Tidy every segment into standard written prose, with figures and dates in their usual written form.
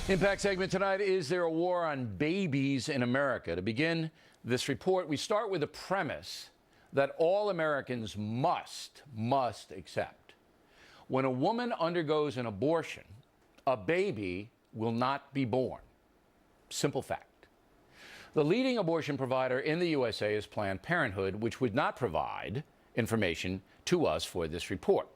Impact segment tonight, is there a war on babies in America? To begin this report, we start with the premise that all Americans must accept. When a woman undergoes an abortion, a baby will not be born. Simple fact. The leading abortion provider in the USA is Planned Parenthood, which would not provide information to us for this report.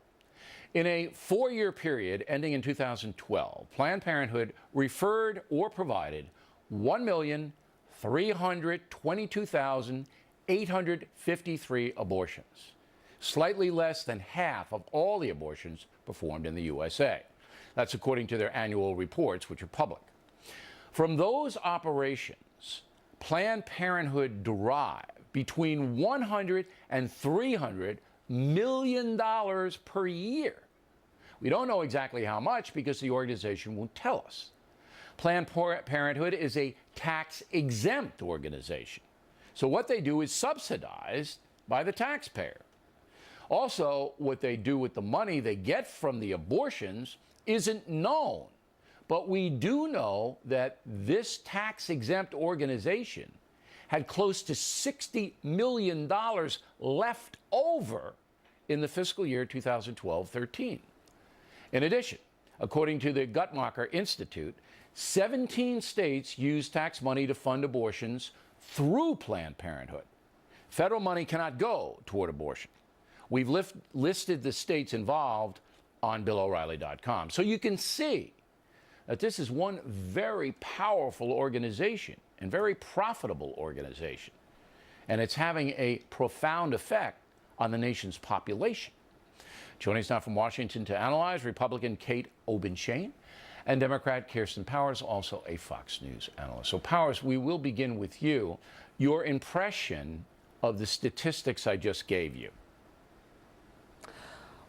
In a 4-year period ending in 2012, Planned Parenthood referred or provided 1,322,853 abortions, slightly less than half of all the abortions performed in the USA. That's according to their annual reports, which are public. From those operations, Planned Parenthood derived between $100 and $300 million per year. We don't know exactly how much because the organization won't tell us. Planned Parenthood is a tax-exempt organization. So what they do is subsidized by the taxpayer. Also, what they do with the money they get from the abortions isn't known. But we do know that this tax-exempt organization had close to $60 million left over in the fiscal year 2012-13. In addition, according to the Guttmacher Institute, 17 states use tax money to fund abortions through Planned Parenthood. Federal money cannot go toward abortion. We've listed the states involved on BillO'Reilly.com. So you can see that this is one very powerful organization and very profitable organization. And it's having a profound effect on the nation's population. Joining us now from Washington to analyze, Republican Kate Obenshain and Democrat Kirsten Powers, also a Fox News analyst. So Powers, we will begin with you. Your impression of the statistics I just gave you.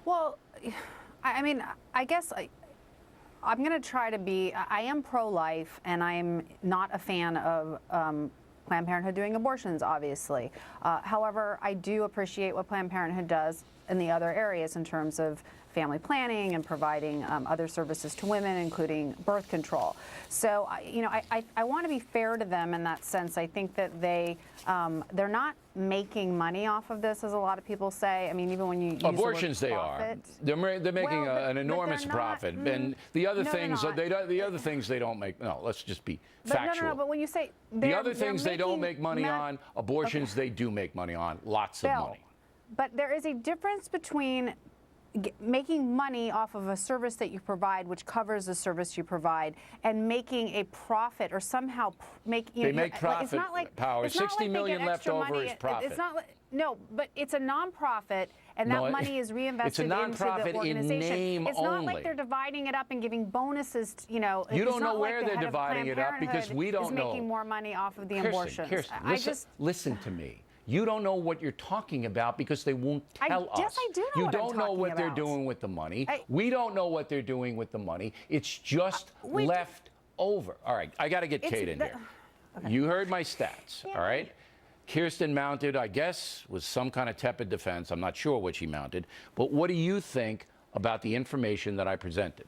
Well, I mean, I guess I'm going to try to be, I am pro-life, and I'm not a fan of Planned Parenthood doing abortions, obviously. However, I do appreciate what Planned Parenthood does in the other areas in terms of family planning and providing other services to women, including birth control. So, I want to be fair to them in that sense. I think that they're not making money off of this, as a lot of people say. I mean, even when you use abortions, the word they profit, are. They're making an enormous profit, and the other no, things the other things they don't make. No, let's just be factual. No. But when you say the other things they don't make money on, abortions they do make money on, lots of money. But there is a difference between making money off of a service that you provide, which covers the service you provide, and making a profit or somehow make. They make profit. It's not like Powers. 60 million left over is profit. It's not like, no, but it's a nonprofit, and that money is reinvested into the organization. It's a name It's not only. like they're dividing it up and giving bonuses. You don't know where they're dividing it up because we don't know. Is making more money off of the abortions. Kirsten, listen to me. You don't know what you're talking about because they won't tell us. Yes, I do know You what I'm don't know talking what they're about. doing with the money. We don't know what they're doing with the money. It's just left over. All right, I got to get Kate in here. Okay. You heard my stats, all right? Kirsten mounted, I guess, was some kind of tepid defense. I'm not sure what she mounted. But what do you think about the information that I presented?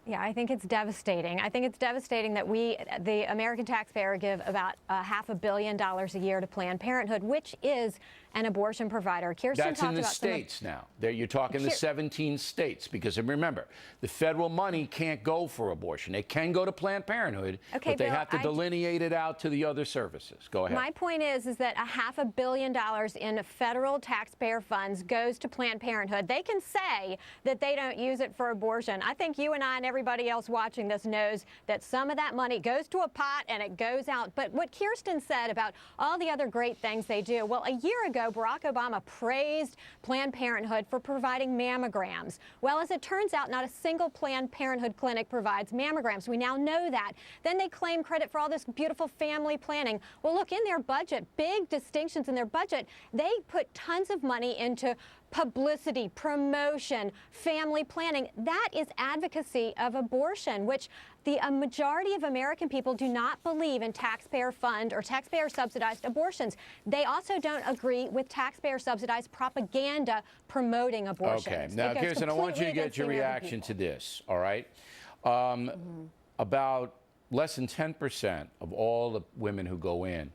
Yeah, I think it's devastating. I think it's devastating that we, the American taxpayer, give about $500 million a year to Planned Parenthood, which is an abortion provider. Kirsten That's talked in the about states now. There, you're talking the 17 states, because remember, the federal money can't go for abortion. It can go to Planned Parenthood, but they have to delineate it out to the other services. Go ahead. My point is that $500 million in federal taxpayer funds goes to Planned Parenthood. They can say that they don't use it for abortion. I think you and I and everybody else watching this knows that some of that money goes to a pot and it goes out. But what Kirsten said about all the other great things they do, well, a year ago, Barack Obama praised Planned Parenthood for providing mammograms. Well, as it turns out, not a single Planned Parenthood clinic provides mammograms. We now know that. Then they claim credit for all this beautiful family planning. Well, look, in their budget, big distinctions in their budget, they put tons of money into publicity, promotion, family planning. That is advocacy of abortion, which the majority of American people do not believe in taxpayer fund or taxpayer subsidized abortions. They also don't agree with taxpayer subsidized propaganda promoting abortions. Okay. Now, Kirsten, I want you to get your reaction to this, all right? About less than 10% of all the women who go in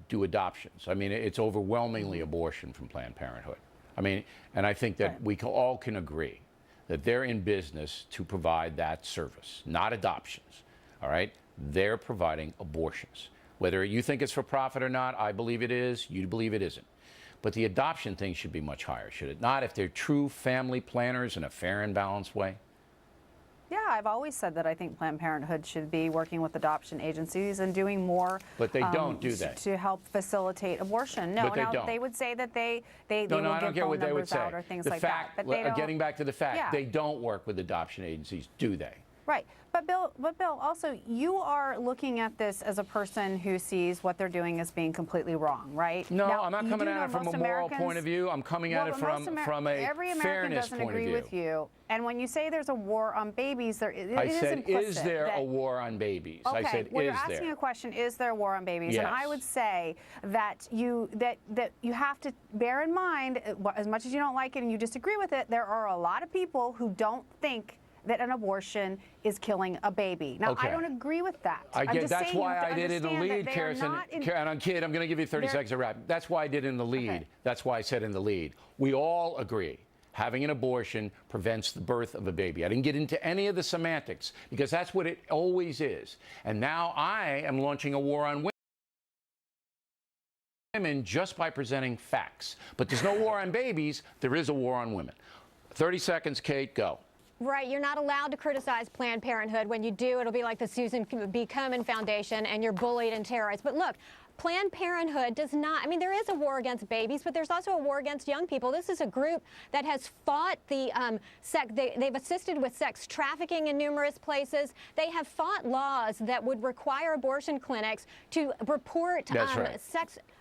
do adoptions. I mean, it's overwhelmingly abortion from Planned Parenthood. I mean, and I think that we all can agree that they're in business to provide that service, not adoptions. All right? They're providing abortions. Whether you think it's for profit or not, I believe it is, you believe it isn't. But the adoption thing should be much higher, should it not? If they're true family planners in a fair and balanced way. Yeah, I've always said that I think Planned Parenthood should be working with adoption agencies and doing more. But they don't, do they? To help facilitate abortion. No, But they now don't. they would say that they No, will I don't give care phone what they would numbers say. out or things The like fact, that. But they don't. getting back to the fact, Yeah. they don't work with adoption agencies, do they? Right. But Bill, also, you are looking at this as a person who sees what they're doing as being completely wrong, right? No, Now, I'm not you coming do at know it from a most moral Americans- point of view. I'm coming at Well, it but most from a every American fairness doesn't point agree of view. with you. And when you say there's a war on babies, it I is said, implicit is there that, a war on babies? Okay, I said, well, is you're asking there? a question, is there a war on babies? And I Yes. would say that you have to bear in mind, as much as you don't like it and you disagree with it, there are a lot of people who don't think that an abortion is killing a baby. Now, Okay. I don't agree with that. I I'm get just that's saying you why have to I did it in the understand that lead, they are Kirsten. not in- Kid, I'm going to give you 30 They're- seconds to wrap. That's why I did it in the lead. Okay. That's why I said in the lead. We all agree. Having an abortion prevents the birth of a baby. I didn't get into any of the semantics because that's what it always is. And now I am launching a war on women just by presenting facts. But there's no war on babies. There is a war on women. 30 seconds, Kate, go. Right, you're not allowed to criticize Planned Parenthood. When you do, it'll be like the Susan B. Komen Foundation and you're bullied and terrorized. But look, Planned Parenthood does not, I mean, there is a war against babies, but there's also a war against young people. This is a group that has fought the, they've assisted with sex trafficking in numerous places. They have fought laws that would require abortion clinics to report That's right.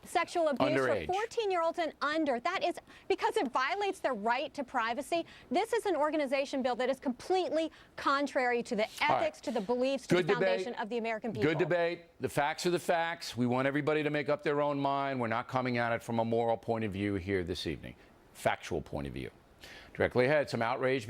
sexual abuse Underage. for 14-year-olds and under. That is because it violates their right to privacy. This is an organization, Bill, that is completely contrary to the ethics, to the beliefs, to Good the debate. foundation of the American people. Good debate. The facts are the facts. We want everybody to make up their own mind. We're not coming at it from a moral point of view here this evening. Factual point of view. Directly ahead, some outrage.